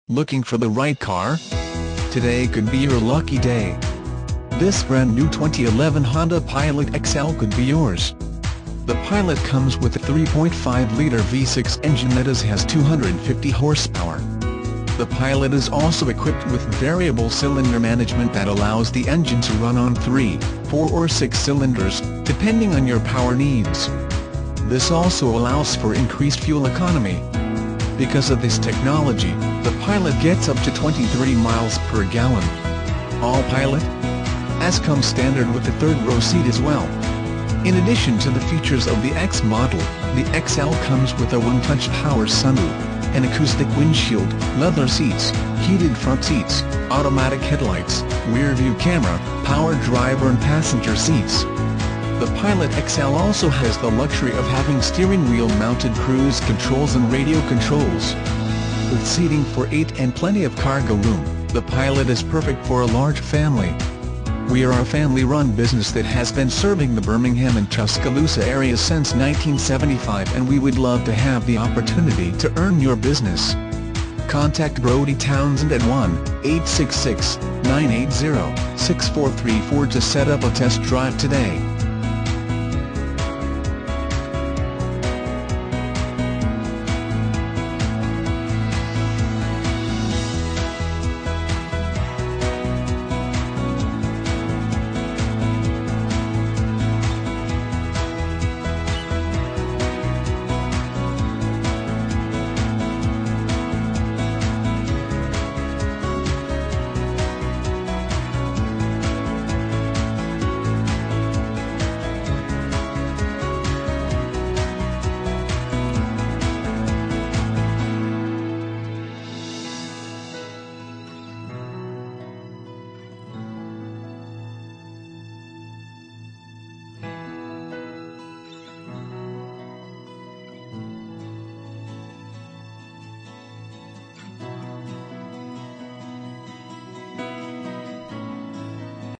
Looking for the right car? Today could be your lucky day. This brand new 2011 Honda Pilot XL could be yours. The Pilot comes with a 3.5-liter V6 engine that has 250 horsepower. The Pilot is also equipped with variable cylinder management that allows the engine to run on 3, 4 or 6 cylinders, depending on your power needs. This also allows for increased fuel economy. Because of this technology, the Pilot gets up to 23 miles per gallon. All Pilot S comes standard with a third-row seat as well. In addition to the features of the X model, the XL comes with a one-touch power sunroof, an acoustic windshield, leather seats, heated front seats, automatic headlights, rear-view camera, power driver and passenger seats. The Pilot XL also has the luxury of having steering wheel-mounted cruise controls and radio controls. With seating for 8 and plenty of cargo room, the Pilot is perfect for a large family. We are a family-run business that has been serving the Birmingham and Tuscaloosa area since 1975, and we would love to have the opportunity to earn your business. Contact Brodie Townsend at 1-866-980-6434 to set up a test drive today.